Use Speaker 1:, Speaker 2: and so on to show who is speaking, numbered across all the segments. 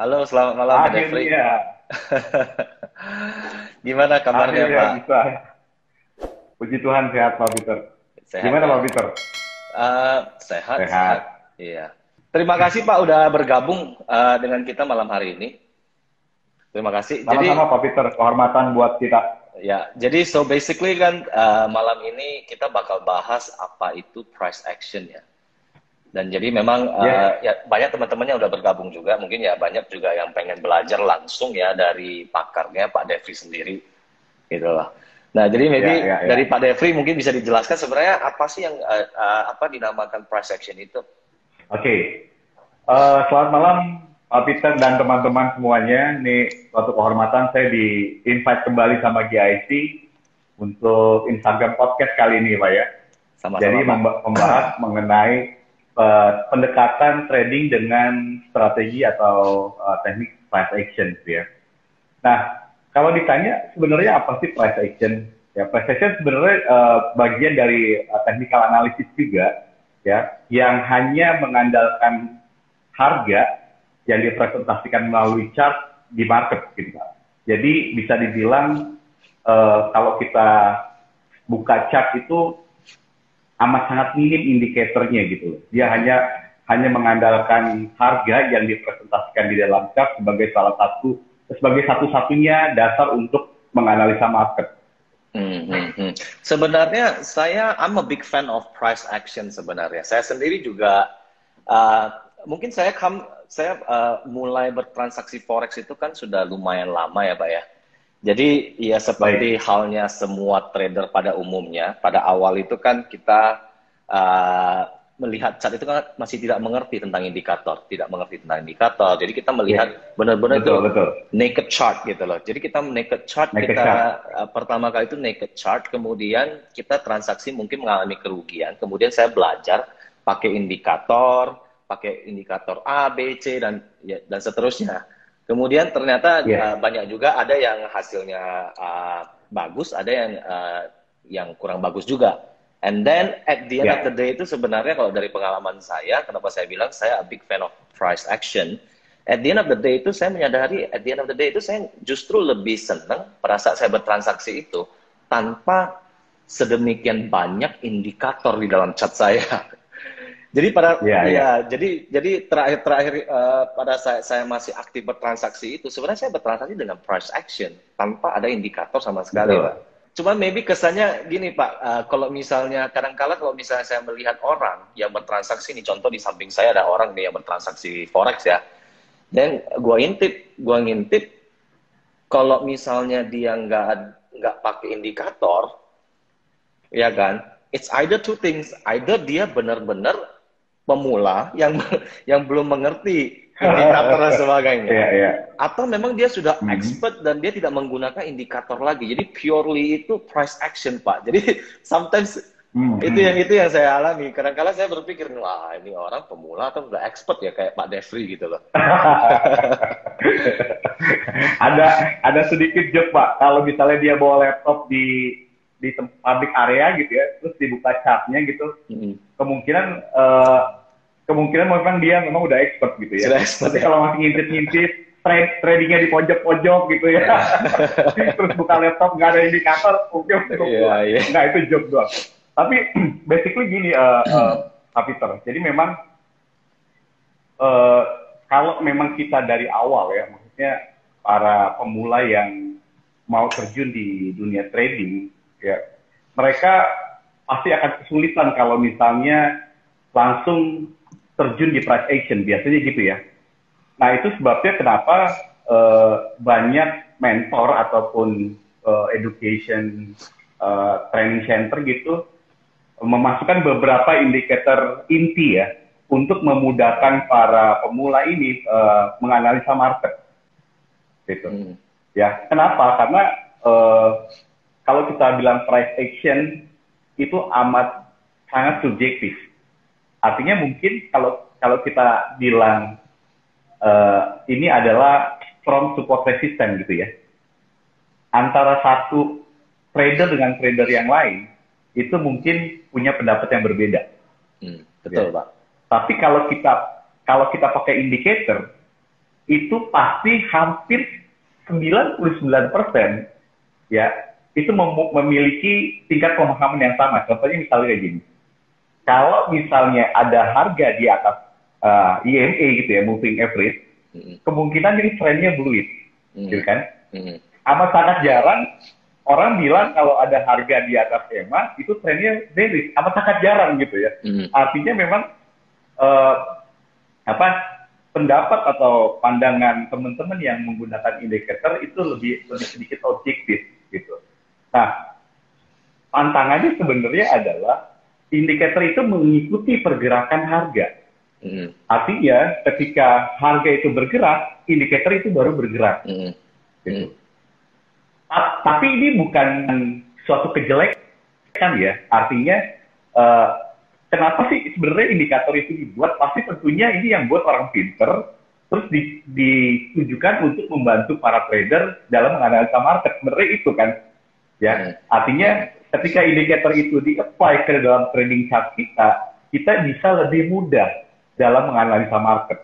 Speaker 1: Halo, selamat malam Pak Defri.
Speaker 2: Akhirnya,
Speaker 1: Gimana kabarnya
Speaker 2: akhirnya
Speaker 1: Pak?
Speaker 2: bisa. Puji Tuhan sehat Pak Peter.
Speaker 1: Sehat
Speaker 2: Gimana Pak
Speaker 1: ya?
Speaker 2: Peter?
Speaker 1: Sehat, sehat.
Speaker 2: Sehat.
Speaker 1: Iya. Terima kasih Pak udah bergabung dengan kita malam hari ini. Terima kasih.
Speaker 2: Sama-sama
Speaker 1: Jadi
Speaker 2: Pak Peter, kehormatan buat kita.
Speaker 1: ya, jadi so basically kan malam ini kita bakal bahas apa itu price action ya. Dan jadi memang
Speaker 2: Yes,
Speaker 1: ya banyak teman-temannya udah bergabung juga. Mungkin ya banyak juga yang pengen belajar langsung ya dari pakarnya Pak Defri sendiri. Gitu lah. Nah, jadi
Speaker 2: ya,
Speaker 1: maybe
Speaker 2: ya, ya.
Speaker 1: dari Pak Defri mungkin bisa dijelaskan sebenarnya apa sih yang apa dinamakan price action itu?
Speaker 2: Oke. Selamat malam Pak Peter dan teman-teman semuanya. Ini suatu kehormatan saya di-invite kembali sama GIC untuk Instagram Podcast kali ini Pak ya.
Speaker 1: Sama-sama
Speaker 2: Jadi
Speaker 1: Pak.
Speaker 2: membahas mengenai pendekatan trading dengan strategi atau teknik price action gitu ya. Nah, kalau ditanya sebenarnya apa sih price action? Ya, price action sebenarnya bagian dari technical analysis juga, ya, yang hanya mengandalkan harga yang dipresentasikan melalui chart di market, gitu, Pak. Jadi bisa dibilang kalau kita buka chart itu amat sangat minim indikatornya gitu. Dia hanya mengandalkan harga yang dipresentasikan di dalam chart sebagai satu-satunya dasar untuk menganalisa market.
Speaker 1: Sebenarnya I'm a big fan of price action sebenarnya. Saya sendiri juga uh, mungkin saya mulai bertransaksi forex itu kan sudah lumayan lama ya Pak ya. Jadi ya seperti
Speaker 2: Baik,
Speaker 1: halnya semua trader pada umumnya, pada awal itu kan kita uh, melihat chart itu kan masih tidak mengerti tentang indikator, tidak mengerti tentang indikator. Jadi kita
Speaker 2: yes,
Speaker 1: melihat benar-benar itu
Speaker 2: betul betul.
Speaker 1: naked chart gitu loh. Jadi kita naked chart,
Speaker 2: Naked
Speaker 1: kita
Speaker 2: chart,
Speaker 1: pertama kali itu naked chart, kemudian kita transaksi mungkin mengalami kerugian, kemudian saya belajar pakai indikator A, B, C dan seterusnya. Kemudian ternyata
Speaker 2: yes,
Speaker 1: banyak juga ada yang hasilnya bagus, ada yang kurang bagus juga. And then at the end of the
Speaker 2: ya,
Speaker 1: day itu sebenarnya kalau dari pengalaman saya, kenapa saya bilang saya a big fan of price action. At the end of the day itu saya menyadari, at the end of the day itu saya justru lebih senang pada saat saya bertransaksi itu tanpa sedemikian banyak indikator di dalam chat saya. Jadi
Speaker 2: ya, ya.
Speaker 1: jadi terakhir pada saya masih aktif bertransaksi itu sebenarnya saya bertransaksi dengan price action tanpa ada indikator sama sekali, Pak.
Speaker 2: Betul.
Speaker 1: Cuma maybe kesannya gini, Pak, kalau misalnya kadang-kala kalau misalnya saya melihat orang yang bertransaksi nih, contoh di samping saya ada orang nih yang bertransaksi forex ya, dan gua ngintip kalau misalnya dia nggak pakai indikator, ya kan? It's either two things, either dia benar-benar pemula yang yang belum mengerti indikator dan sebagainya,
Speaker 2: Ya, ya.
Speaker 1: atau memang dia sudah
Speaker 2: Mhm.
Speaker 1: expert dan dia tidak menggunakan indikator lagi. Jadi purely itu price action, Pak. Jadi sometimes
Speaker 2: Mhm.
Speaker 1: itu yang saya alami. Kadang-kadang saya berpikir, wah ini orang pemula atau udah expert ya kayak Pak Defri gitu loh.
Speaker 2: ada ada sedikit joke Pak, kalau misalnya dia bawa laptop di public area gitu ya, terus dibuka chartnya gitu,
Speaker 1: Mm-mm.
Speaker 2: kemungkinan kemungkinan memang dia memang udah expert gitu ya.
Speaker 1: Sudah expert
Speaker 2: Tapi
Speaker 1: ya.
Speaker 2: kalau masih ngintip-ngintip, tradingnya di pojok-pojok gitu ya, terus buka laptop nggak ada indikator, mungkin untuk
Speaker 1: Iya,
Speaker 2: gua
Speaker 1: iya.
Speaker 2: nggak, itu joke doang. Tapi basically gini, Pak Peter. Jadi memang eh, kalau memang kita dari awal ya, maksudnya para pemula yang mau terjun di dunia trading, ya mereka pasti akan kesulitan kalau misalnya langsung terjun di price action, biasanya gitu ya. Nah itu sebabnya kenapa banyak mentor ataupun education training center gitu memasukkan beberapa indikator inti ya untuk memudahkan para pemula ini menganalisa market gitu.
Speaker 1: Mm.
Speaker 2: Ya, kenapa? Karena eh, kalau kita bilang price action itu amat sangat subjektif. Artinya mungkin kalau kalau kita bilang ini adalah strong support resistance gitu ya, antara satu trader dengan trader yang lain itu mungkin punya pendapat yang berbeda.
Speaker 1: Mm.
Speaker 2: Ya.
Speaker 1: Betul, Pak.
Speaker 2: Tapi kalau kita pakai indikator, itu pasti hampir 99% ya itu memiliki tingkat pemahaman yang sama. Contohnya misalnya kayak gini. Kalau misalnya ada harga di atas EMA gitu ya, moving average, kemungkinan ini trennya bullish, gitu kan? Amat sangat jarang orang bilang kalau ada harga di atas EMA itu trennya bearish, amat sangat jarang gitu ya. Artinya memang pendapat atau pandangan teman-teman yang menggunakan indikator itu lebih sedikit objektif gitu. Nah, tantangannya sebenarnya adalah indikator itu mengikuti pergerakan harga. Artinya ketika harga itu bergerak, indikator itu baru bergerak. Gitu. Tapi ini bukan suatu kejelekan ya. Artinya kenapa sih sebenarnya indikator itu dibuat? Pasti tentunya ini yang buat orang pinter, terus ditujukan untuk membantu para trader dalam menganalisa market. Sebenarnya itu kan, ya. Artinya ketika indikator itu di-apply ke dalam trading chart kita bisa lebih mudah dalam menganalisa market.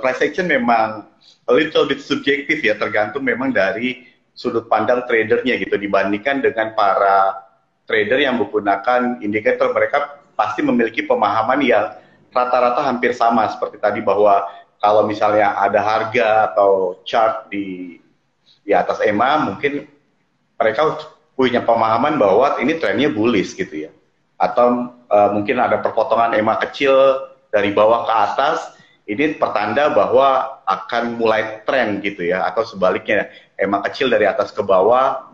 Speaker 3: Price action memang a little bit subjektif ya, tergantung memang dari sudut pandang tradernya gitu, dibandingkan dengan para trader yang menggunakan indikator. Mereka pasti memiliki pemahaman yang rata-rata hampir sama, seperti tadi bahwa kalau misalnya ada harga atau chart di atas EMA, mungkin mereka punya pemahaman bahwa ini trennya bullish gitu ya, atau mungkin ada perpotongan EMA kecil dari bawah ke atas, ini pertanda bahwa akan mulai tren gitu ya, atau sebaliknya EMA kecil dari atas ke bawah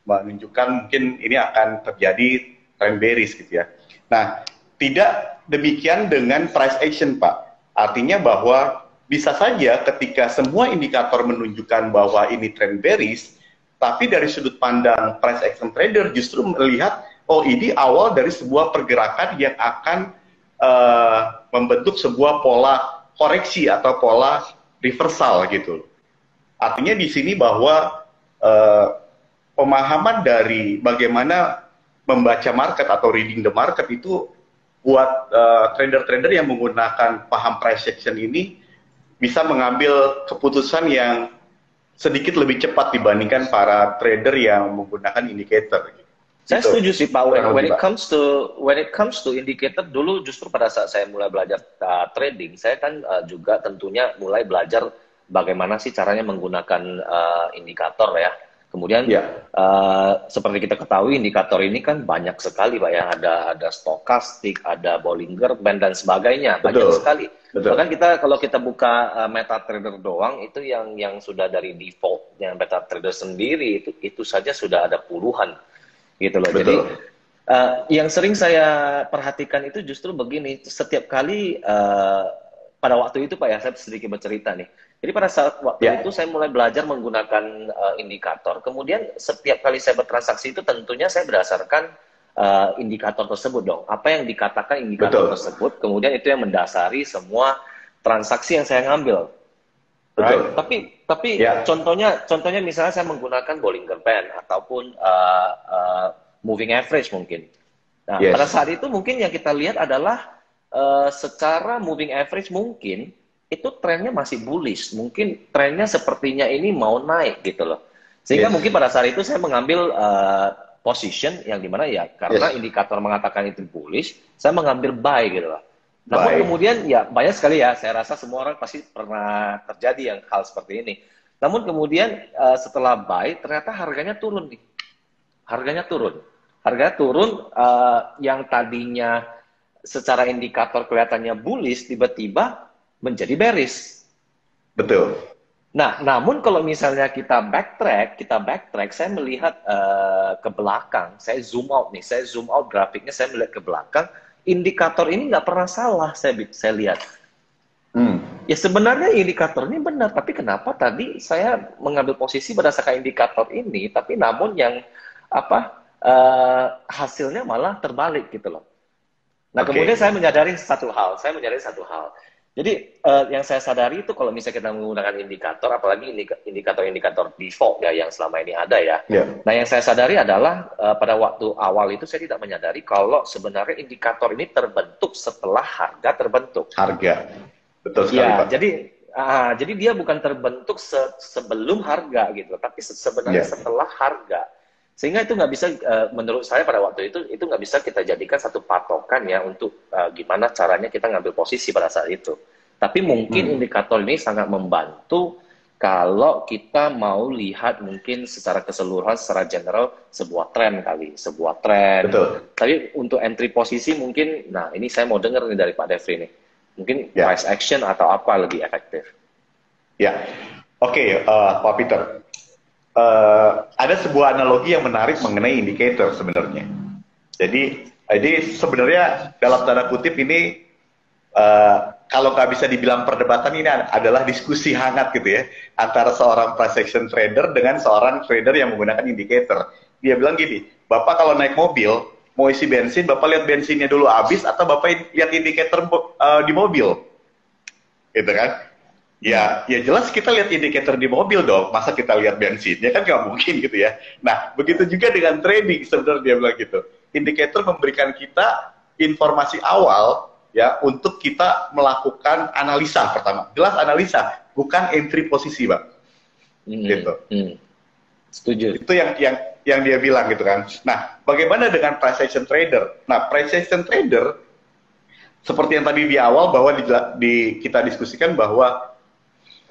Speaker 3: menunjukkan mungkin ini akan terjadi tren bearish gitu ya. Nah, tidak demikian dengan price action, Pak. Artinya bahwa bisa saja ketika semua indikator menunjukkan bahwa ini tren bearish, tapi dari sudut pandang price action trader justru melihat, oh ini awal dari sebuah pergerakan yang akan membentuk sebuah pola koreksi atau pola reversal gitu. Artinya di sini bahwa pemahaman dari bagaimana membaca market atau reading the market itu buat trader-trader yang menggunakan paham price action ini bisa mengambil keputusan yang sedikit lebih cepat dibandingkan para trader yang menggunakan indikator.
Speaker 1: Saya setuju sih Pak. When it comes to indicator, dulu justru pada saat saya mulai belajar trading, saya kan juga tentunya mulai belajar bagaimana sih caranya menggunakan indikator ya. Kemudian seperti kita ketahui indikator ini kan banyak sekali Pak ya, ada stokastik, ada Bollinger Band dan sebagainya, banyak sekali. Bahkan kalau kita buka MetaTrader doang itu yang sudah dari default yang MetaTrader sendiri itu saja sudah ada puluhan gitu loh. Jadi yang sering saya perhatikan itu justru begini, setiap kali pada waktu itu Pak ya, saya sedikit bercerita nih. Jadi pada saat waktu itu saya mulai belajar menggunakan indikator. Kemudian setiap kali saya bertransaksi itu tentunya saya berdasarkan indikator tersebut dong. Apa yang dikatakan indikator tersebut, kemudian itu yang mendasari semua transaksi yang saya ngambil. Right? Tapi contohnya misalnya saya menggunakan Bollinger Band ataupun moving average mungkin. Nah, pada saat itu mungkin yang kita lihat adalah secara moving average mungkin itu trennya masih bullish, mungkin trennya sepertinya ini mau naik gitu loh. Sehingga mungkin pada saat itu saya mengambil position yang dimana ya karena indikator mengatakan itu bullish, saya mengambil buy gitu loh. Namun kemudian ya banyak sekali ya, saya rasa semua orang pasti pernah terjadi yang hal seperti ini. Namun kemudian setelah buy ternyata harganya turun nih, harganya turun yang tadinya secara indikator kelihatannya bullish tiba-tiba menjadi bearish.
Speaker 3: Betul.
Speaker 1: Nah, namun kalau misalnya kita backtrack, saya melihat ke belakang, saya zoom out grafiknya, saya melihat ke belakang, indikator ini nggak pernah salah, saya lihat. Ya sebenarnya indikator ini benar, tapi kenapa tadi saya mengambil posisi berdasarkan indikator ini, tapi namun yang hasilnya malah terbalik gitu loh. Nah, kemudian saya menyadari satu hal. Jadi yang saya sadari itu kalau misalnya kita menggunakan indikator, apalagi indikator default ya yang selama ini ada ya. Nah yang saya sadari adalah pada waktu awal itu saya tidak menyadari kalau sebenarnya indikator ini terbentuk setelah harga terbentuk.
Speaker 3: Harga, betul sekali Pak.
Speaker 1: Jadi Jadi dia bukan terbentuk sebelum harga gitu, tapi sebenarnya setelah harga. Sehingga itu nggak bisa, menurut saya pada waktu itu nggak bisa kita jadikan satu patokan ya untuk gimana caranya kita ngambil posisi pada saat itu. Tapi mungkin indikator ini sangat membantu kalau kita mau lihat mungkin secara keseluruhan, secara general, sebuah tren kali, sebuah tren.
Speaker 3: Betul.
Speaker 1: Tapi untuk entry posisi mungkin, nah ini saya mau dengar nih dari Pak Devri nih. Mungkin price action atau apa lebih efektif?
Speaker 3: Ya, oke, Pak Peter. Ada sebuah analogi yang menarik mengenai indikator sebenarnya. Jadi sebenarnya dalam tanda kutip ini, kalau nggak bisa dibilang perdebatan, ini adalah diskusi hangat gitu ya, antara seorang price action trader dengan seorang trader yang menggunakan indikator. Dia bilang gini, Bapak kalau naik mobil, mau isi bensin, Bapak lihat bensinnya dulu habis, atau Bapak lihat indikator di mobil? Gitu kan? Ya jelas kita lihat indikator di mobil dong, masa kita lihat bensinnya, kan nggak mungkin gitu ya. Nah, begitu juga dengan trading sebenarnya dia bilang gitu. Indikator memberikan kita informasi awal ya untuk kita melakukan analisa pertama. Jelas analisa, bukan entry posisi, Bang. Gitu.
Speaker 1: Setuju.
Speaker 3: Itu yang dia bilang gitu kan. Nah, bagaimana dengan price action trader? Nah, price action trader seperti yang tadi di awal bahwa kita diskusikan bahwa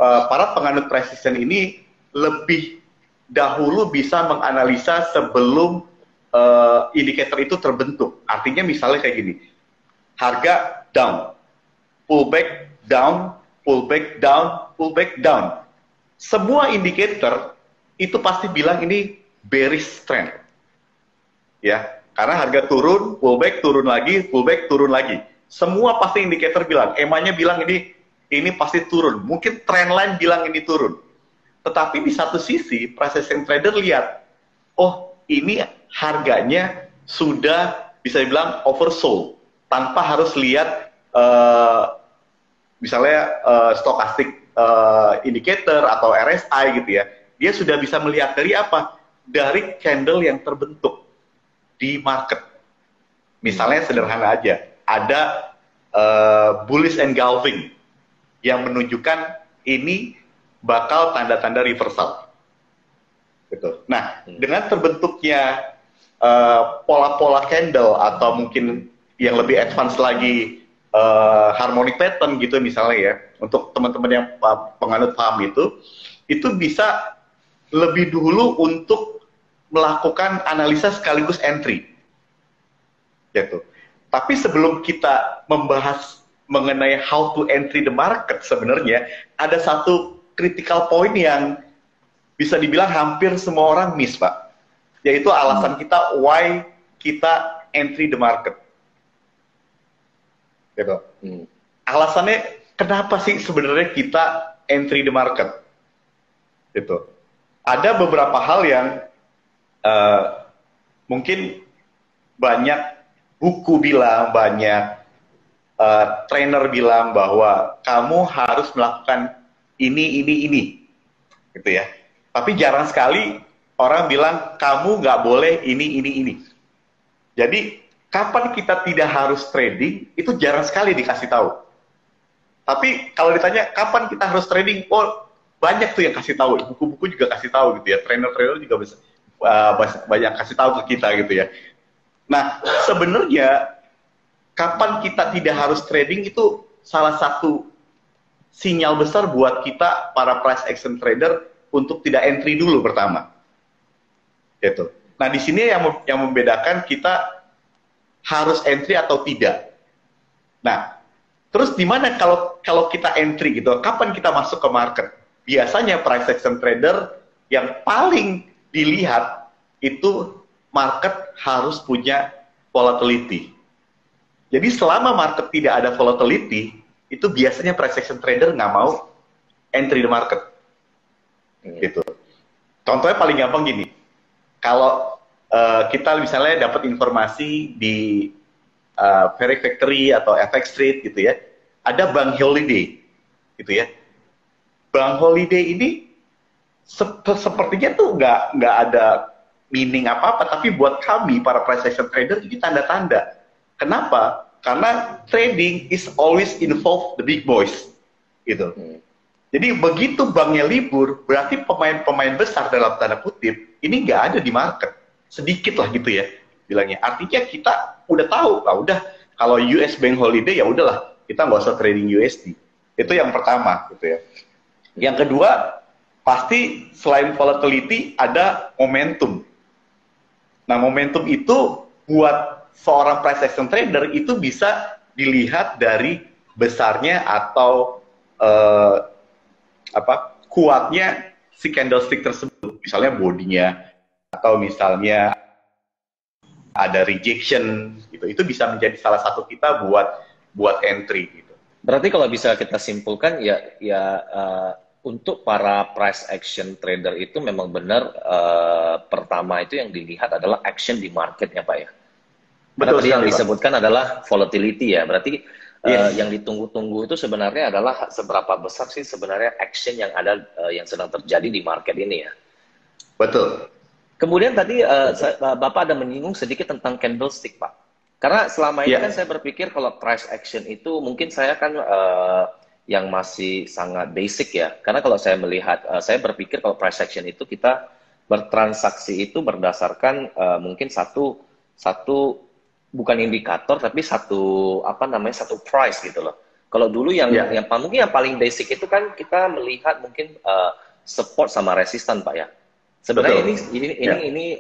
Speaker 3: para penganut price action ini lebih dahulu bisa menganalisa sebelum indikator itu terbentuk. Artinya misalnya kayak gini, harga down, pullback down, pullback down, pullback down. Semua indikator itu pasti bilang ini bearish trend. Ya, karena harga turun, pullback turun lagi, pullback turun lagi. Semua pasti indikator bilang, EMA-nya bilang ini pasti turun. Mungkin trend line bilang ini turun. Tetapi di satu sisi, price action trader lihat, oh ini harganya sudah bisa dibilang oversold, tanpa harus lihat misalnya stochastic indicator atau RSI gitu ya. Dia sudah bisa melihat dari apa? Dari candle yang terbentuk di market. Misalnya sederhana aja, ada bullish engulfing yang menunjukkan ini bakal tanda-tanda reversal. Gitu. Nah, dengan terbentuknya pola-pola candle atau mungkin yang lebih advance lagi harmonic pattern gitu misalnya ya, untuk teman-teman yang penganut paham itu bisa lebih dulu untuk melakukan analisa sekaligus entry. Gitu. Tapi sebelum kita membahas mengenai how to entry the market, sebenarnya ada satu critical point yang bisa dibilang hampir semua orang miss, Pak. Yaitu alasan kita why kita entry the market. Gitu. Alasannya kenapa sih sebenarnya kita entry the market? Gitu. Ada beberapa hal yang mungkin banyak buku bilang, banyak trainer bilang bahwa kamu harus melakukan ini, gitu ya. Tapi jarang sekali orang bilang kamu nggak boleh ini. Jadi kapan kita tidak harus trading itu jarang sekali dikasih tahu. Tapi kalau ditanya kapan kita harus trading, oh banyak tuh yang kasih tahu. Buku-buku juga kasih tahu gitu ya. Trainer-trainer juga bisa banyak kasih tahu ke kita gitu ya. Nah sebenarnya kapan kita tidak harus trading itu salah satu sinyal besar buat kita para price action trader untuk tidak entry dulu pertama. Gitu. Nah di sini yang membedakan kita harus entry atau tidak. Nah terus di mana kalau kita entry gitu, kapan kita masuk ke market? Biasanya price action trader yang paling dilihat itu market harus punya volatility. Jadi selama market tidak ada volatility, itu biasanya price action trader nggak mau entry the market. Gitu. Contohnya paling gampang gini, kalau kita misalnya dapat informasi di Very Factory atau FX Trade gitu ya, ada Bank Holiday, gitu ya. Bank Holiday ini sepertinya tuh nggak ada meaning apa-apa, tapi buat kami para price action trader ini tanda-tanda. Kenapa? Karena trading is always involve the big boys, gitu. Jadi begitu banknya libur, berarti pemain-pemain besar dalam tanda kutip ini nggak ada di market, sedikit lah gitu ya bilangnya. Artinya kita udah tahu, ah, udah kalau US Bank Holiday ya udahlah kita nggak usah trading USD. Itu yang pertama gitu ya. Yang kedua, pasti selain volatility ada momentum. Nah, momentum itu buat seorang price action trader itu bisa dilihat dari besarnya atau kuatnya si candlestick tersebut. Misalnya bodinya atau misalnya ada rejection gitu. Itu bisa menjadi salah satu kita buat entry gitu.
Speaker 1: Berarti kalau bisa kita simpulkan untuk para price action trader itu memang benar pertama itu yang dilihat adalah action di marketnya Pak ya. Karena tadi yang disebutkan adalah volatility ya. Berarti yang ditunggu-tunggu itu sebenarnya adalah seberapa besar sih sebenarnya action yang ada yang sedang terjadi di market ini ya.
Speaker 3: Betul.
Speaker 1: Kemudian tadi Bapak ada menyinggung sedikit tentang candlestick Pak. Karena selama ini kan saya berpikir kalau price action itu mungkin saya kan yang masih sangat basic ya. Karena kalau saya melihat, saya berpikir kalau price action itu kita bertransaksi itu berdasarkan mungkin satu bukan indikator tapi satu price gitu loh. Kalau dulu yang mungkin yang paling basic itu kan kita melihat mungkin support sama resistan Pak ya. Sebenarnya ini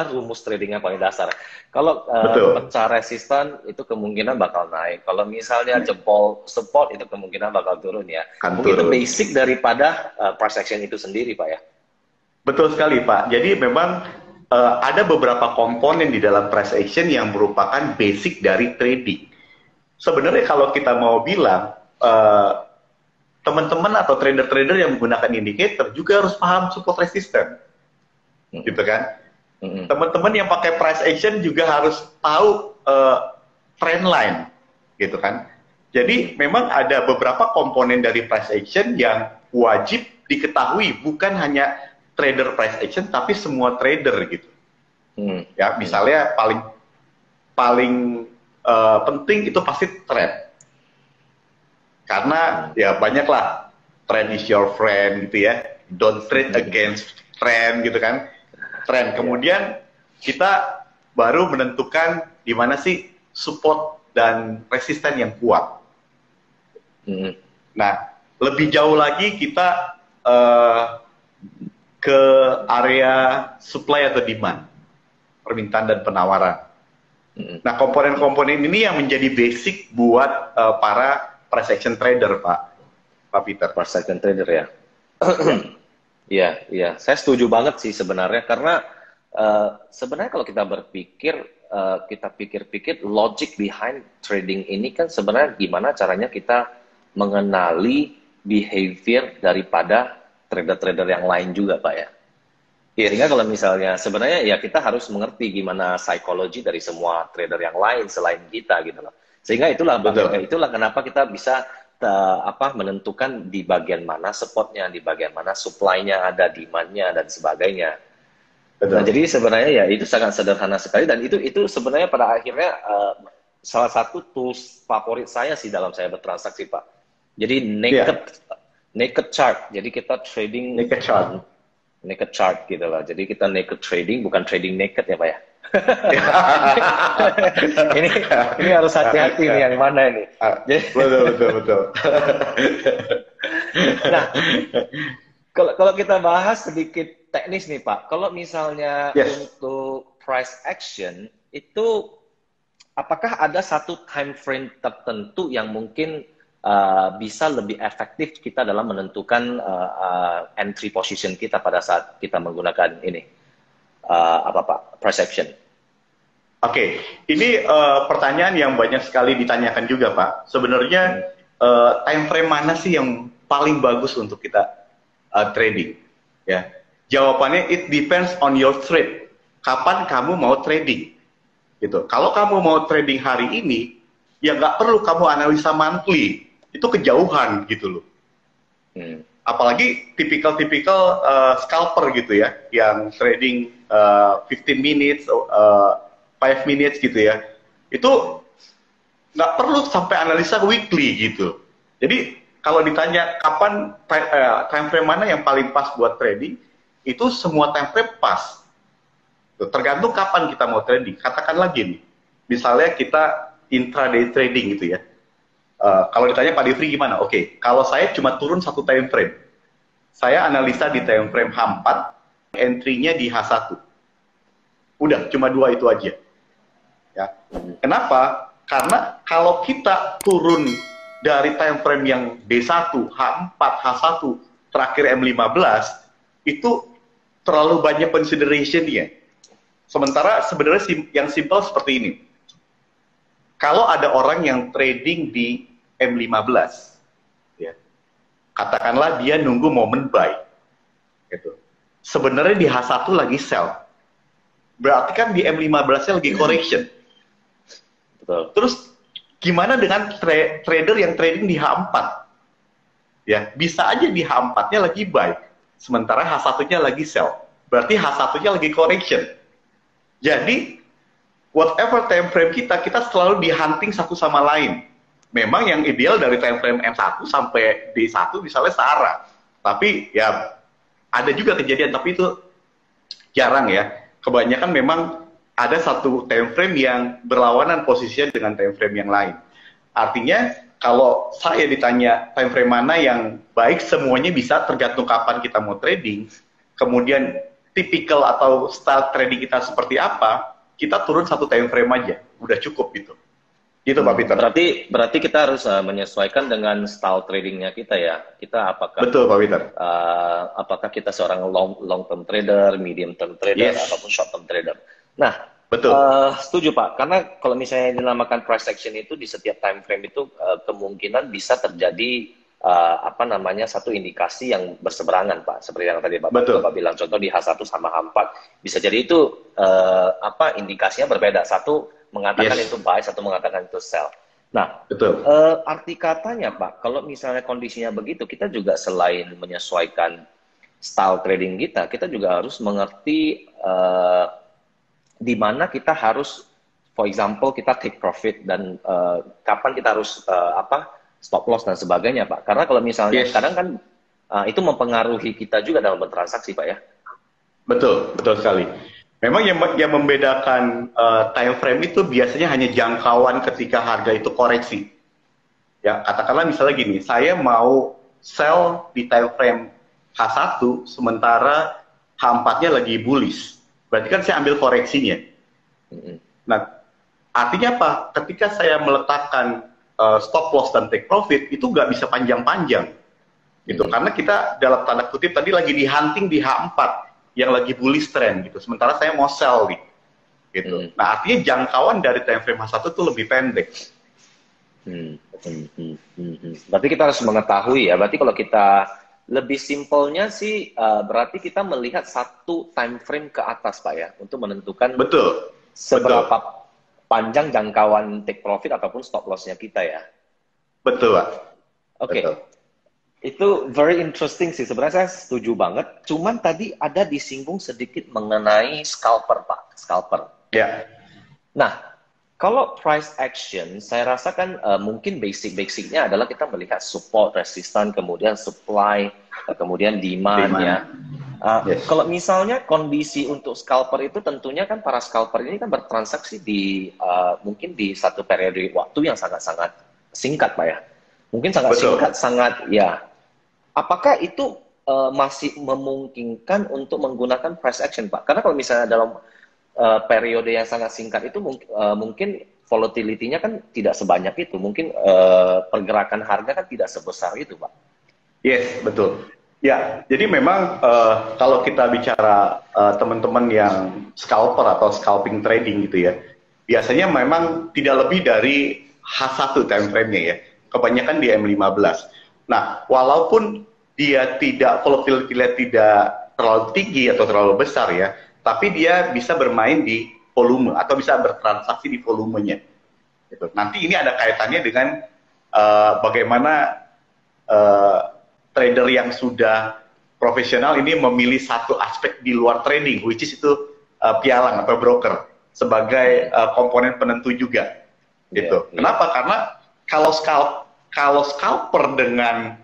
Speaker 1: rumus trading yang paling dasar. Kalau pecah resistan itu kemungkinan bakal naik. Kalau misalnya jempol support itu kemungkinan bakal turun ya. Mungkin itu basic daripada price action itu sendiri Pak ya.
Speaker 3: Betul sekali Pak. Jadi memang ada beberapa komponen di dalam price action yang merupakan basic dari trading. Sebenarnya kalau kita mau bilang teman-teman atau trader-trader yang menggunakan indicator juga harus paham support resistance. Gitu kan? Teman-teman yang pakai price action juga harus tahu trend line, gitu kan? Jadi memang ada beberapa komponen dari price action yang wajib diketahui, bukan hanya trader price action, tapi semua trader gitu. Ya, misalnya paling penting itu pasti trend, karena ya banyaklah trend is your friend gitu ya, don't trade against trend gitu kan. Trend. Kemudian kita baru menentukan di mana sih support dan resisten yang kuat. Nah, lebih jauh lagi kita ke area supply atau demand, permintaan dan penawaran. Nah, komponen-komponen ini yang menjadi basic buat para price action trader, Pak Peter.
Speaker 1: Price action trader ya. Iya, saya setuju banget sih sebenarnya karena sebenarnya kalau kita berpikir, kita pikir-pikir logic behind trading ini kan sebenarnya gimana caranya kita mengenali behavior daripada trader-trader yang lain juga Pak ya. Sehingga kalau misalnya sebenarnya ya kita harus mengerti gimana psikologi dari semua trader yang lain selain kita gitu loh. Sehingga itulah kenapa kita bisa menentukan di bagian mana supportnya, di bagian mana supply-nya ada, demand-nya dan sebagainya. Nah, jadi sebenarnya ya itu sangat sederhana sekali dan itu sebenarnya pada akhirnya salah satu tools favorit saya sih dalam saya bertransaksi Pak. Jadi naked chart. Jadi kita trading naked chart gitu lah. Jadi kita naked trading, bukan trading naked ya Pak ya. ini harus hati-hati nih yang mana ini.
Speaker 3: Betul.
Speaker 1: Nah, kalau kita bahas sedikit teknis nih Pak, kalau misalnya untuk price action itu apakah ada satu time frame tertentu yang mungkin bisa lebih efektif kita dalam menentukan entry position kita pada saat kita menggunakan ini price action?
Speaker 3: Oke, ini pertanyaan yang banyak sekali ditanyakan juga Pak. Sebenarnya time frame mana sih yang paling bagus untuk kita trading? Ya, jawabannya it depends on your trade. Kapan kamu mau trading? Gitu. Kalau kamu mau trading hari ini, ya nggak perlu kamu analisa monthly. Itu kejauhan gitu loh. Apalagi tipikal scalper gitu ya, yang trading 15 minutes, 5 minutes gitu ya. Itu nggak perlu sampai analisa weekly gitu. Jadi kalau ditanya kapan time frame mana yang paling pas buat trading, itu semua time frame pas. Tuh, tergantung kapan kita mau trading. Katakanlah gini, misalnya kita intraday trading gitu ya. Kalau ditanya Pak Devri gimana? Oke, kalau saya cuma turun satu time frame, saya analisa di time frame H4, entry-nya di H1. Udah, cuma dua itu aja. Ya. Kenapa? Karena kalau kita turun dari time frame yang D1, H4, H1, terakhir M15, itu terlalu banyak consideration-nya. Sementara sebenarnya yang simple seperti ini. Kalau ada orang yang trading di M15, ya, katakanlah dia nunggu momen buy, gitu. Sebenarnya di H1 lagi sell. Berarti kan di M15-nya lagi correction.
Speaker 1: Betul.
Speaker 3: Terus gimana dengan trader yang trading di H4? Ya, bisa aja di H4-nya lagi buy, sementara H1-nya lagi sell. Berarti H1-nya lagi correction. Jadi, whatever time frame kita selalu di-hunting satu sama lain. Memang yang ideal dari time frame M1 sampai D1 misalnya searah. Tapi ya ada juga kejadian, tapi itu jarang ya. Kebanyakan memang ada satu time frame yang berlawanan posisinya dengan time frame yang lain. Artinya kalau saya ditanya time frame mana yang baik, semuanya bisa tergantung kapan kita mau trading. Kemudian tipikal atau style trading kita seperti apa, kita turun satu time frame aja, udah cukup gitu. Gitu Pak Peter.
Speaker 1: Berarti kita harus menyesuaikan dengan style tradingnya kita ya. Kita apakah
Speaker 3: betul Pak Peter.
Speaker 1: Apakah kita seorang long term trader, medium term trader,
Speaker 3: Yes.
Speaker 1: ataupun short term trader. Nah,
Speaker 3: betul.
Speaker 1: Setuju Pak. Karena kalau misalnya dinamakan price action itu di setiap time frame itu kemungkinan bisa terjadi satu indikasi yang berseberangan Pak. Seperti yang tadi Bapak bilang, contoh di H1 sama H4 bisa jadi itu indikasinya berbeda. Satu mengatakan itu buy, satu mengatakan itu sell. Nah,
Speaker 3: betul.
Speaker 1: Arti katanya Pak, kalau misalnya kondisinya begitu, kita juga selain menyesuaikan style trading kita juga harus mengerti di mana kita harus, for example, kita take profit dan kapan kita harus stop loss dan sebagainya, Pak. Karena kalau misalnya kadang kan itu mempengaruhi kita juga dalam bertransaksi, Pak ya.
Speaker 3: Betul, betul sekali. Memang yang membedakan time frame itu biasanya hanya jangkauan ketika harga itu koreksi. Ya, katakanlah misalnya gini, saya mau sell di time frame H1 sementara H4-nya lagi bullish. Berarti kan saya ambil koreksinya. Nah, artinya apa? Ketika saya meletakkan stop loss dan take profit, itu nggak bisa panjang-panjang. Gitu. Karena kita dalam tanda kutip tadi lagi di-hunting di H4 yang lagi bullish trend gitu. Sementara saya mau sell nih. Gitu. Nah, artinya jangkauan dari time frame H1 itu lebih pendek.
Speaker 1: Berarti kita harus mengetahui ya. Berarti kalau kita lebih simpelnya sih, berarti kita melihat satu time frame ke atas, Pak ya, untuk menentukan seberapa panjang jangkauan take profit ataupun stop loss-nya kita ya.
Speaker 3: Betul, Pak.
Speaker 1: Oke. Itu very interesting sih. Sebenarnya saya setuju banget. Cuman tadi ada disinggung sedikit mengenai scalper, Pak. Scalper.
Speaker 3: Ya.
Speaker 1: Nah, kalau price action, saya rasa kan mungkin basic-basicnya adalah kita melihat support, resistance, kemudian supply, kemudian demand ya. Kalau misalnya kondisi untuk scalper itu tentunya kan para scalper ini kan bertransaksi di mungkin di satu periode waktu yang sangat-sangat singkat, Pak ya. Mungkin sangat singkat, sangat ya. Apakah itu masih memungkinkan untuk menggunakan price action, Pak? Karena kalau misalnya dalam periode yang sangat singkat itu mungkin volatility-nya kan tidak sebanyak itu. Mungkin pergerakan harga kan tidak sebesar itu, Pak.
Speaker 3: Yes, betul. Ya, jadi memang kalau kita bicara teman-teman yang scalper atau scalping trading gitu ya, biasanya memang tidak lebih dari H1 time frame-nya ya. Kebanyakan di M15. Nah, walaupun dia volatility-nya tidak terlalu tinggi atau terlalu besar ya, tapi dia bisa bermain di volume atau bisa bertransaksi di volumenya. Gitu. Nanti ini ada kaitannya dengan bagaimana trader yang sudah profesional ini memilih satu aspek di luar trading, which is itu pialang atau broker sebagai komponen penentu juga. Gitu. Kenapa? Karena kalau kalau scalper dengan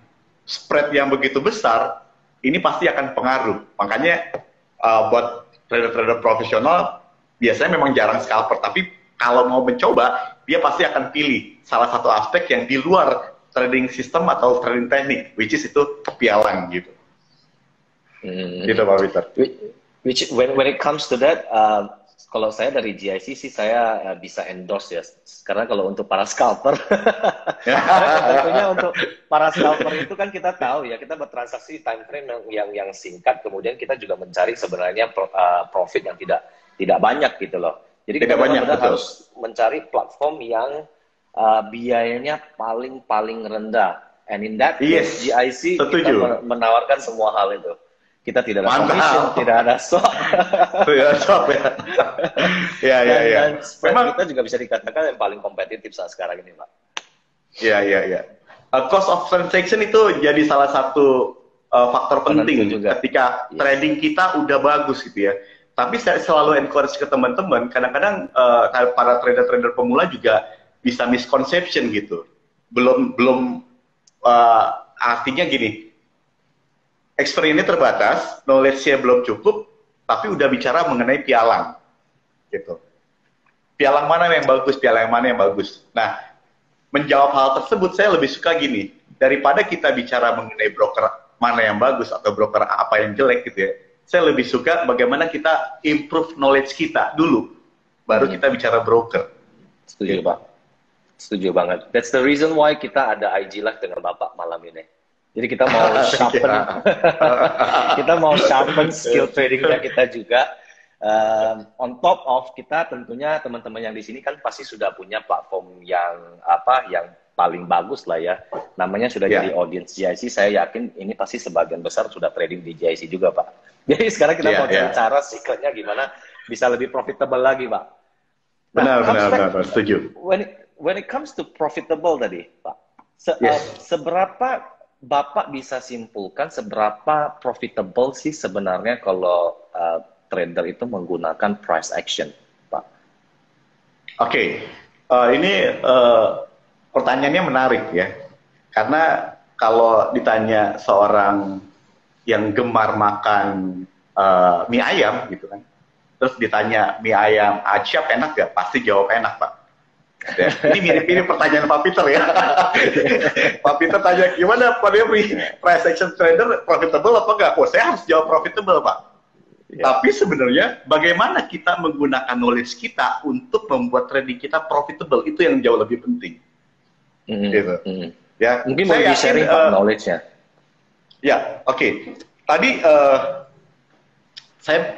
Speaker 3: spread yang begitu besar, ini pasti akan pengaruh. Makanya buat trader-trader profesional biasanya memang jarang scalper, tapi kalau mau mencoba, dia pasti akan pilih salah satu aspek yang di luar trading system atau trading teknik, which is itu pialang gitu. Gitu Pak Peter.
Speaker 1: Which when it comes to that, kalau saya dari GIC sih saya bisa endorse ya, karena kalau untuk para scalper, tentunya untuk para scalper itu kan kita tahu ya, kita bertransaksi time frame yang singkat, kemudian kita juga mencari sebenarnya profit yang tidak banyak gitu loh. Jadi kita benar-benar harus mencari platform yang biayanya paling rendah. And in that case, GIC kita menawarkan semua hal itu. Kita tidak ada commission, tidak ada swap.
Speaker 3: Tidak swap ya.
Speaker 1: Dan spread memang kita juga bisa dikatakan yang paling kompetitif saat sekarang ini, Pak.
Speaker 3: Iya. Cost of transaction itu jadi salah satu faktor penting juga ketika trading kita udah bagus gitu ya. Tapi saya selalu encourage ke teman-teman, kadang-kadang para trader-trader pemula juga bisa misconception gitu. Belum artinya gini, experience-nya terbatas, knowledge-nya belum cukup, tapi udah bicara mengenai pialang, gitu. Pialang mana yang bagus, pialang mana yang bagus. Nah, menjawab hal tersebut saya lebih suka gini, daripada kita bicara mengenai broker mana yang bagus atau broker apa yang jelek gitu ya, saya lebih suka bagaimana kita improve knowledge kita dulu, baru kita bicara broker.
Speaker 1: Setuju, Pak. Setuju banget. That's the reason why kita ada IG Live dengan Bapak malam ini. Jadi kita mau sharpen skill tradingnya kita juga. On top of kita tentunya teman-teman yang di sini kan pasti sudah punya platform yang paling bagus lah ya. Namanya sudah jadi audience GIC. Saya yakin ini pasti sebagian besar sudah trading di GIC juga, Pak. Jadi sekarang kita mau cari cara secretnya gimana bisa lebih profitable lagi, Pak. Nah,
Speaker 3: benar, setuju.
Speaker 1: When it comes to profitable tadi, Pak, seberapa Bapak bisa simpulkan seberapa profitable sih sebenarnya kalau trader itu menggunakan price action, Pak?
Speaker 3: Oke. Ini pertanyaannya menarik ya, karena kalau ditanya seorang yang gemar makan mie ayam gitu kan, terus ditanya mie ayam acap enak gak? Pasti jawab enak, Pak. Ya, ini mirip-mirip pertanyaan Pak Peter ya. Pak Peter tanya gimana Pak Dewi, price action trader profitable apa enggak? Oh, saya harus jawab profitable, Pak. Ya. Tapi sebenarnya bagaimana kita menggunakan knowledge kita untuk membuat trading kita profitable, itu yang jauh lebih penting. Gitu. Ya,
Speaker 1: mungkin mau di-sharing knowledge-nya.
Speaker 3: Ya, oke. Tadi saya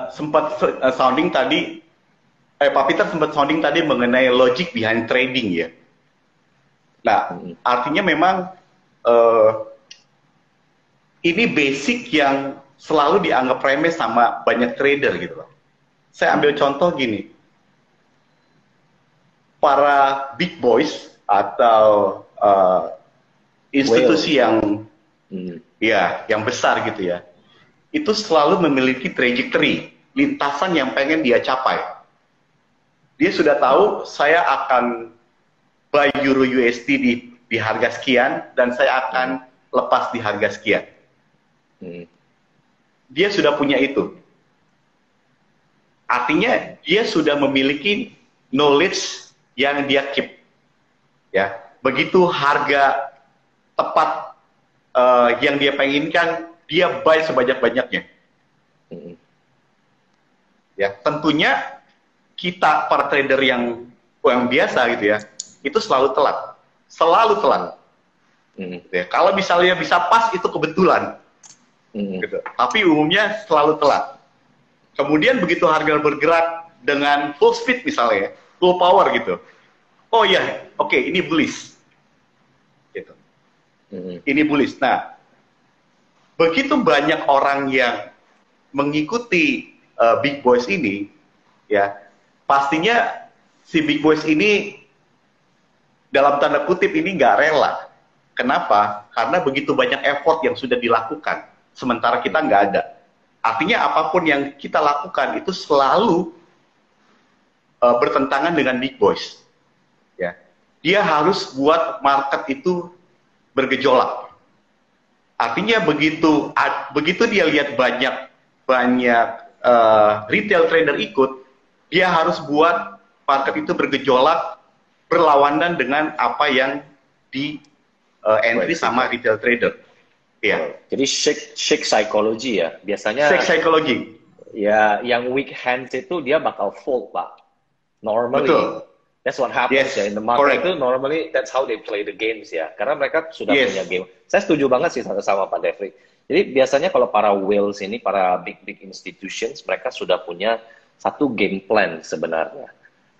Speaker 3: sempat sounding tadi, Pak Peter sempat sounding tadi mengenai logic behind trading ya. Nah, artinya memang ini basic yang selalu dianggap remeh sama banyak trader gitu loh. Saya ambil contoh gini. Para big boys atau institusi yang yang besar gitu ya, itu selalu memiliki trajectory, lintasan yang pengen dia capai. Dia sudah tahu saya akan buy euro USD di harga sekian dan saya akan lepas di harga sekian. Dia sudah punya itu. Artinya dia sudah memiliki knowledge yang dia keep. Ya, begitu harga tepat yang dia penginkan, dia buy sebanyak-banyaknya. Ya, tentunya kita para trader yang biasa gitu ya, itu selalu telat, Ya, kalau misalnya bisa pas itu kebetulan, gitu. Tapi umumnya selalu telat. Kemudian begitu harga bergerak dengan full speed misalnya, full power gitu, oh ya, oke, ini bullish, gitu. Ini bullish. Nah, begitu banyak orang yang mengikuti big boys ini, ya. Pastinya si big boys ini dalam tanda kutip ini nggak rela. Kenapa? Karena begitu banyak effort yang sudah dilakukan, sementara kita nggak ada. Artinya apapun yang kita lakukan itu selalu bertentangan dengan big boys. Ya. dia harus buat market itu bergejolak. Artinya begitu dia lihat banyak retail trader ikut, dia harus buat market itu bergejolak berlawanan dengan apa yang di entry sama retail trader. Ya.
Speaker 1: Jadi shake psychology ya. Biasanya
Speaker 3: shake psychology.
Speaker 1: Ya, yang weak hands itu dia bakal fold, Pak. Normally. Betul. That's what happens ya in the market. Itu normally that's how they play the games ya. Karena mereka sudah punya game. Saya setuju banget sih sama Pak Devri. Jadi biasanya kalau para whales ini, para big institutions, mereka sudah punya satu game plan sebenarnya.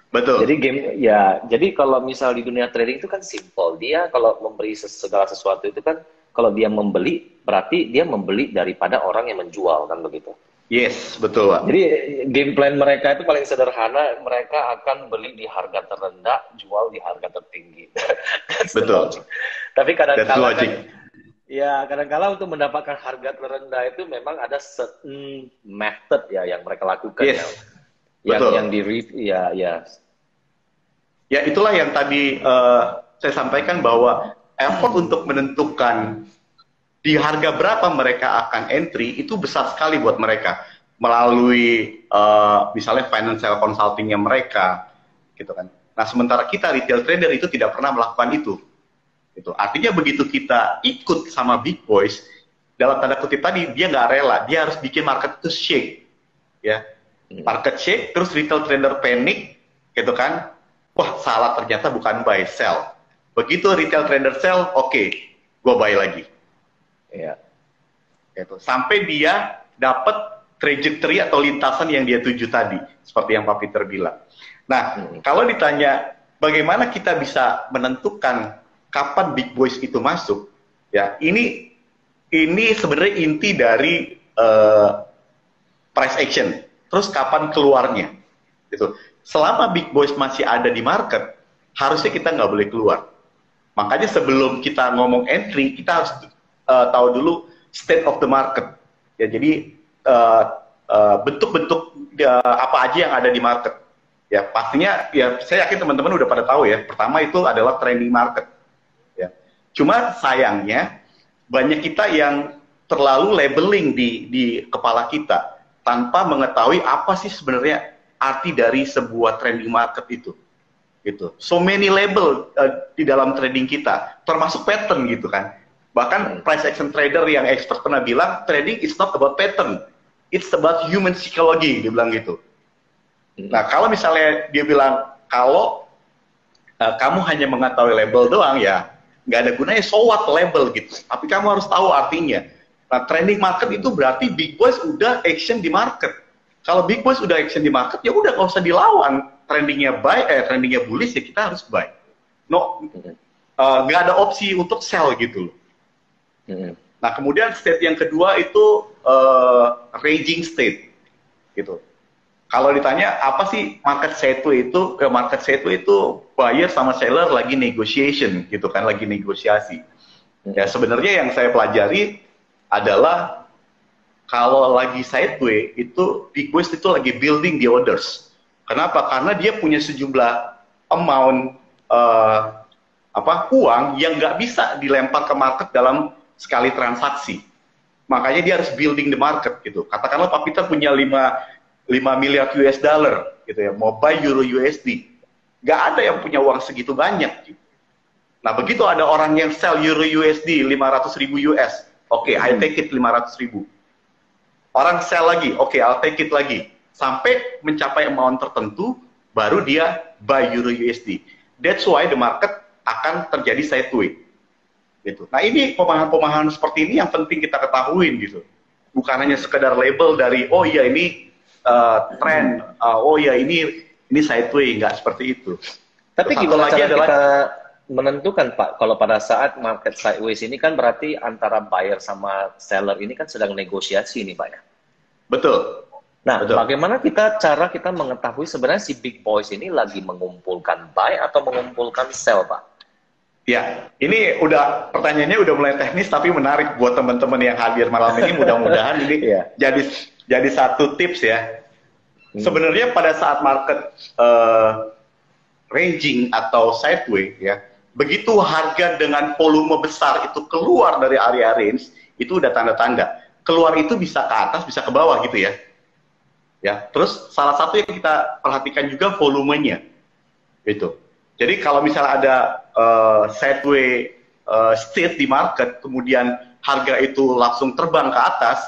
Speaker 3: Betul.
Speaker 1: Jadi kalau misal di dunia trading itu kan simple. Dia kalau memberi segala sesuatu itu kan, kalau dia membeli, berarti dia membeli daripada orang yang menjual, kan begitu.
Speaker 3: Yes, betul, Pak.
Speaker 1: Jadi game plan mereka itu paling sederhana, mereka akan beli di harga terendah, jual di harga tertinggi.
Speaker 3: Betul.
Speaker 1: Tapi kadang-kala kadang-kala untuk mendapatkan harga terendah itu memang ada certain method ya yang mereka lakukan.
Speaker 3: Yes. Betul. Ya, itulah yang tadi saya sampaikan bahwa effort untuk menentukan di harga berapa mereka akan entry itu besar sekali buat mereka melalui misalnya financial consultingnya mereka, gitu kan. Nah, sementara kita retail trader itu tidak pernah melakukan itu. Gitu. Artinya begitu kita ikut sama big boys, dalam tanda kutip tadi dia nggak rela, dia harus bikin market itu shake, ya. Market shake, terus retail trader panic, gitu kan. Wah, salah, ternyata bukan buy, sell. Begitu retail trader sell, oke, gue buy lagi. Ya. Gitu. Sampai dia dapat trajectory atau lintasan yang dia tuju tadi, seperti yang Pak Peter bilang. Nah, kalau ditanya bagaimana kita bisa menentukan kapan big boys itu masuk, ya ini sebenarnya inti dari price action. Terus kapan keluarnya, gitu. Selama big boys masih ada di market, harusnya kita nggak boleh keluar. Makanya sebelum kita ngomong entry, kita harus tahu dulu state of the market. Ya, jadi bentuk-bentuk apa aja yang ada di market. Ya, pastinya ya saya yakin teman-teman udah pada tahu ya. Pertama itu adalah trending market. Ya. Cuma sayangnya banyak kita yang terlalu labeling di kepala kita tanpa mengetahui apa sih sebenarnya arti dari sebuah trending market itu. Gitu. So many label di dalam trading kita, termasuk pattern gitu kan. Bahkan price action trader yang expert pernah bilang, trading is not about pattern, it's about human psychology, dia bilang gitu. Nah, kalau misalnya dia bilang, kalau kamu hanya mengetahui label doang, ya nggak ada gunanya, so what label gitu. Tapi kamu harus tahu artinya. Nah, trending market itu berarti big boys udah action di market. Kalau big boys udah action di market, ya udah nggak usah dilawan. Trendingnya trendingnya bullish, ya kita harus buy. No, nggak ada opsi untuk sell gitu loh. Nah, kemudian state yang kedua itu raging state, gitu. Kalau ditanya apa sih market sideways itu? Market sideways itu buyer sama seller lagi negotiation, gitu kan, lagi negosiasi. Ya sebenarnya yang saya pelajari adalah kalau lagi sideways itu big boys itu lagi building the orders. Kenapa? Karena dia punya sejumlah amount uang yang nggak bisa dilempar ke market dalam sekali transaksi. Makanya dia harus building the market gitu. Katakanlah Pak Peter punya 5 miliar US dollar gitu ya, mau buy euro USD. Nggak ada yang punya uang segitu banyak gitu. Nah, begitu ada orang yang sell euro USD 500.000 US, oke, I take it 500.000. Orang sell lagi, oke, I'll take it lagi. Sampai mencapai amount tertentu, baru dia buy euro USD. That's why the market akan terjadi sideways. Gitu. Nah, ini pemahaman-pemahaman seperti ini yang penting kita ketahuin gitu. Bukan hanya sekedar label dari oh iya ini trend, oh iya ini sideways, nggak seperti itu.
Speaker 1: Tapi
Speaker 3: terus
Speaker 1: gimana cara kita menentukan, Pak, kalau pada saat market sideways ini kan berarti antara buyer sama seller ini kan sedang negosiasi nih, Pak ya?
Speaker 3: Betul.
Speaker 1: Nah, bagaimana cara kita mengetahui sebenarnya si big boys ini lagi mengumpulkan buy atau mengumpulkan sell, Pak?
Speaker 3: Ya, ini pertanyaannya udah mulai teknis tapi menarik buat teman-teman yang hadir malam ini. Mudah-mudahan ini jadi satu tips ya. Sebenarnya pada saat market ranging atau sideway ya, begitu harga dengan volume besar itu keluar dari area range, itu udah tanda-tanda. Keluar itu bisa ke atas, bisa ke bawah gitu ya. Ya, terus salah satu yang kita perhatikan juga volumenya. Gitu. Jadi kalau misalnya ada sideway state di market, kemudian harga itu langsung terbang ke atas,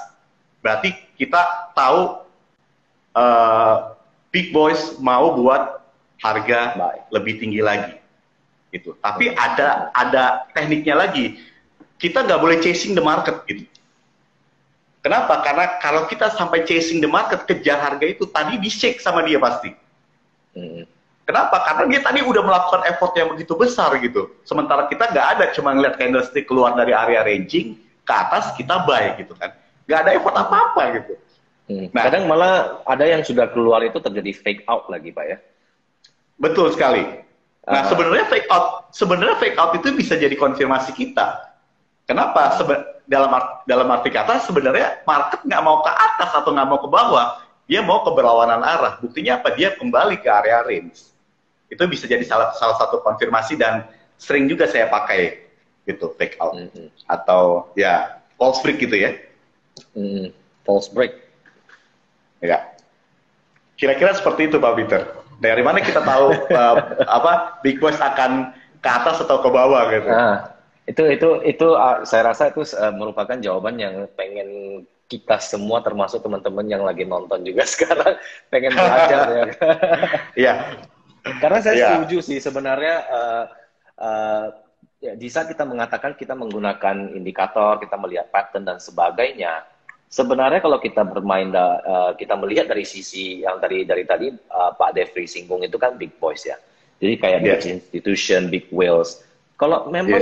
Speaker 3: berarti kita tahu big boys mau buat harga lebih tinggi lagi. Gitu. Tapi ada tekniknya lagi. Kita nggak boleh chasing the market gitu. Kenapa? Karena kalau kita sampai chasing the market, kejar harga itu, tadi di-shake sama dia pasti. Kenapa? Karena dia tadi udah melakukan effort yang begitu besar gitu. Sementara kita nggak ada, cuma ngeliat candlestick keluar dari area ranging, ke atas kita buy gitu kan. Nggak ada effort apa-apa gitu.
Speaker 1: Nah, kadang malah ada yang sudah keluar itu terjadi fake out lagi, Pak ya?
Speaker 3: Betul sekali. Nah, sebenarnya fake out itu bisa jadi konfirmasi kita. Kenapa? Dalam arti kata sebenarnya market nggak mau ke atas atau nggak mau ke bawah, dia mau ke berlawanan arah. Buktinya apa? Dia kembali ke area range. Itu bisa jadi salah satu konfirmasi dan sering juga saya pakai gitu, fake out atau ya false break gitu ya.
Speaker 1: False break.
Speaker 3: Ya. Kira-kira seperti itu Pak Peter. Dari mana kita tahu big boys akan ke atas atau ke bawah gitu?
Speaker 1: Itu saya rasa itu merupakan jawaban yang pengen kita semua termasuk teman-teman yang lagi nonton juga sekarang pengen belajar ya.
Speaker 3: Iya.
Speaker 1: Karena saya setuju sih sebenarnya di saat kita mengatakan kita menggunakan indikator, kita melihat pattern dan sebagainya. Sebenarnya kalau kita bermain, kita melihat dari sisi yang dari tadi Pak Devri singgung itu kan big boys ya. Jadi kayak big institution, big whales. Kalau memang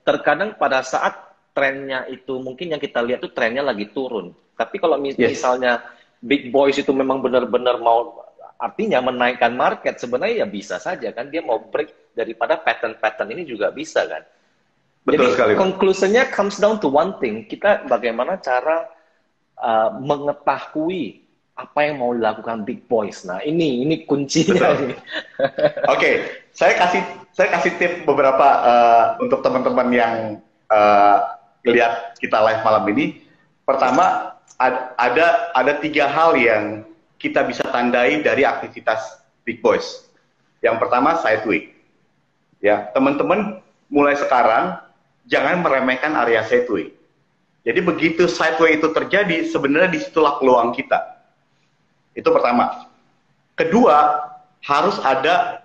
Speaker 1: terkadang pada saat trennya itu mungkin yang kita lihat tuh trennya lagi turun. Tapi kalau misalnya big boys itu memang benar-benar mau artinya menaikkan market, sebenarnya ya bisa saja kan dia mau break daripada pattern-pattern ini juga bisa kan.
Speaker 3: Betul sekali.
Speaker 1: Jadi conclusionnya comes down to one thing, kita bagaimana cara mengetahui apa yang mau dilakukan big boys. Nah ini kuncinya.
Speaker 3: Oke, saya kasih tip beberapa untuk teman-teman yang lihat kita live malam ini. Pertama, ada 3 hal yang kita bisa tandai dari aktivitas big boys. Yang pertama, sideway. Ya, teman-teman mulai sekarang jangan meremehkan area sideway. Jadi begitu sideway itu terjadi, sebenarnya disitulah peluang kita. Itu pertama. Kedua, harus ada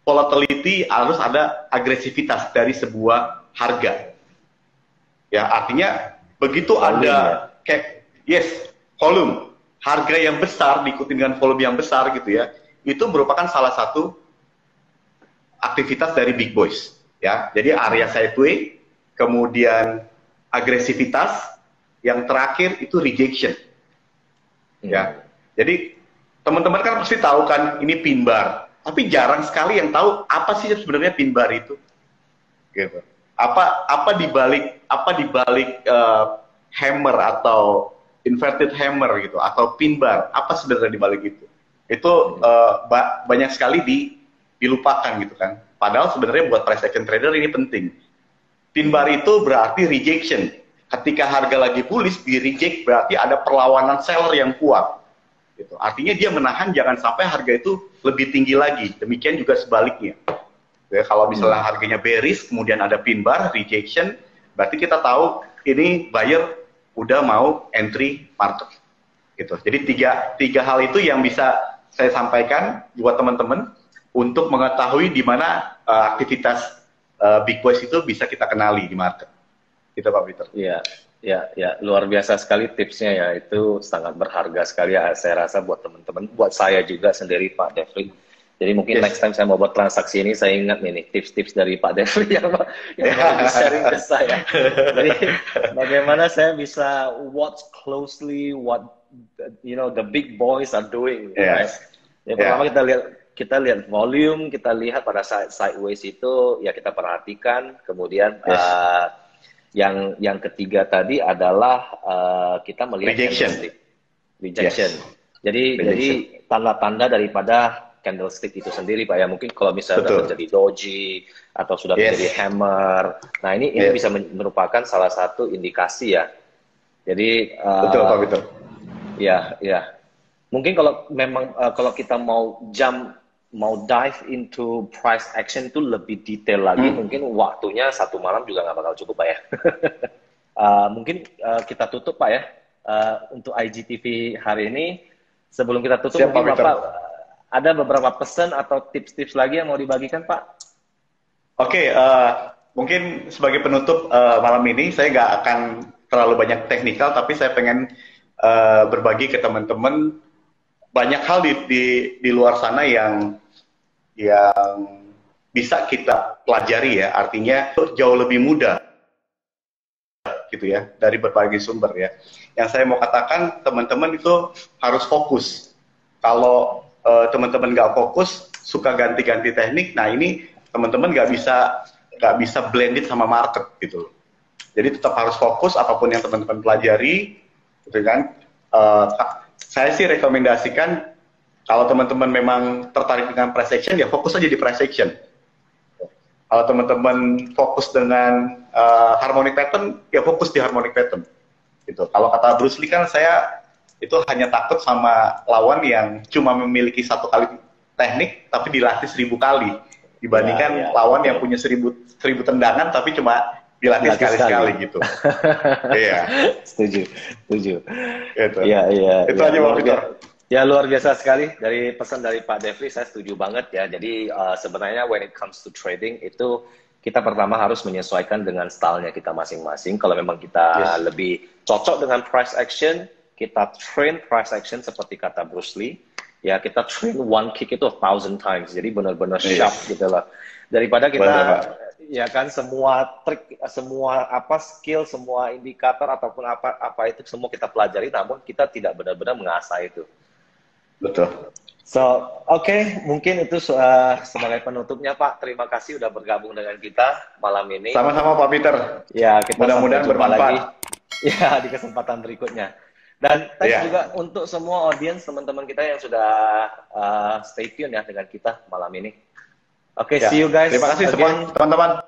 Speaker 3: volatility, harus ada agresivitas dari sebuah harga. Ya, artinya begitu ada volume, harga yang besar diikuti dengan volume yang besar gitu ya, itu merupakan salah satu aktivitas dari big boys. Ya, jadi area sideway, kemudian agresivitas, yang terakhir itu rejection. Ya, jadi teman-teman kan pasti tahu kan ini pin bar, tapi jarang sekali yang tahu apa sih sebenarnya pin bar itu. Gitu. Apa dibalik hammer atau inverted hammer gitu atau pin bar, apa sebenarnya dibalik itu? Itu banyak sekali dilupakan gitu kan. Padahal sebenarnya buat price action trader ini penting. Pin bar itu berarti rejection. Ketika harga lagi bullish, di reject berarti ada perlawanan seller yang kuat. Gitu. Artinya dia menahan jangan sampai harga itu lebih tinggi lagi. Demikian juga sebaliknya. Ya, kalau misalnya harganya bearish, kemudian ada pin bar, rejection, berarti kita tahu ini buyer udah mau entry market. Gitu. Jadi tiga hal itu yang bisa saya sampaikan buat teman-teman untuk mengetahui di mana aktivitas big boys itu bisa kita kenali di market. Gitu Pak Peter.
Speaker 1: Ya, luar biasa sekali tipsnya ya, itu sangat berharga sekali ya, saya rasa buat teman-teman, buat saya juga sendiri Pak Devri. Jadi mungkin next time saya mau buat transaksi ini, saya ingat nih tips-tips dari Pak Devri yang mau di-sharing ke saya. Jadi bagaimana saya bisa watch closely what the big boys are doing. Right? Yang pertama kita lihat volume, kita lihat pada saat sideways itu ya kita perhatikan, kemudian yang ketiga tadi adalah kita melihat
Speaker 3: rejection.
Speaker 1: Jadi tanda-tanda daripada candlestick itu sendiri Pak ya. Mungkin kalau misalnya
Speaker 3: Betul.
Speaker 1: sudah menjadi doji atau sudah menjadi hammer, nah ini bisa merupakan salah satu indikasi ya. Jadi
Speaker 3: Betul Pak Peter.
Speaker 1: ya, ya. Mungkin kalau memang kalau kita mau dive into price action itu lebih detail lagi, mungkin waktunya 1 malam juga nggak bakal cukup Pak ya. Mungkin kita tutup Pak ya untuk IGTV hari ini. Sebelum kita tutup,
Speaker 3: Siap,
Speaker 1: mungkin
Speaker 3: Pak
Speaker 1: Bapak ada beberapa pesan atau tips-tips lagi yang mau dibagikan Pak?
Speaker 3: Oke, mungkin sebagai penutup malam ini saya nggak akan terlalu banyak teknikal, tapi saya pengen berbagi ke teman-teman banyak hal di luar sana yang bisa kita pelajari ya. Artinya jauh lebih mudah gitu ya dari berbagai sumber ya. Yang saya mau katakan, teman-teman itu harus fokus. Kalau teman-teman nggak fokus, suka ganti-ganti teknik, nah ini teman-teman nggak bisa blended sama market gitu. Jadi tetap harus fokus apapun yang teman-teman pelajari, gitu kan. Saya sih rekomendasikan kalau teman-teman memang tertarik dengan price action, ya fokus aja di price action. Kalau teman-teman fokus dengan harmonic pattern, ya fokus di harmonic pattern. Gitu. Kalau kata Bruce Lee kan, saya itu hanya takut sama lawan yang cuma memiliki 1 kali teknik tapi dilatih 1000 kali dibandingkan lawan yang punya 1000 tendangan tapi cuma dilatih sekali-sekali gitu. Iya. Setuju. Gitu.
Speaker 1: Iya.
Speaker 3: Itu aja Pak Peter.
Speaker 1: Ya luar biasa sekali dari pesan dari Pak Devri, saya setuju banget ya. Jadi sebenarnya when it comes to trading itu kita pertama harus menyesuaikan dengan stylenya kita masing-masing. Kalau memang kita lebih cocok dengan price action, kita train price action seperti kata Bruce Lee. Ya kita train one kick itu 1000 times. Jadi benar-benar sharp gitu lah. Daripada kita ya kan semua trik, semua skill, semua indikator ataupun apa itu semua kita pelajari, namun kita tidak benar-benar mengasah itu.
Speaker 3: Betul.
Speaker 1: So, oke, mungkin itu sebagai penutupnya Pak. Terima kasih udah bergabung dengan kita malam ini.
Speaker 3: Sama-sama Pak Peter.
Speaker 1: Ya, kita
Speaker 3: mudah-mudahan bermanfaat
Speaker 1: lagi. Ya, di kesempatan berikutnya. Dan thanks juga untuk semua audiens teman-teman kita yang sudah stay tune ya dengan kita malam ini. Oke, see you guys.
Speaker 3: Terima kasih semua teman-teman.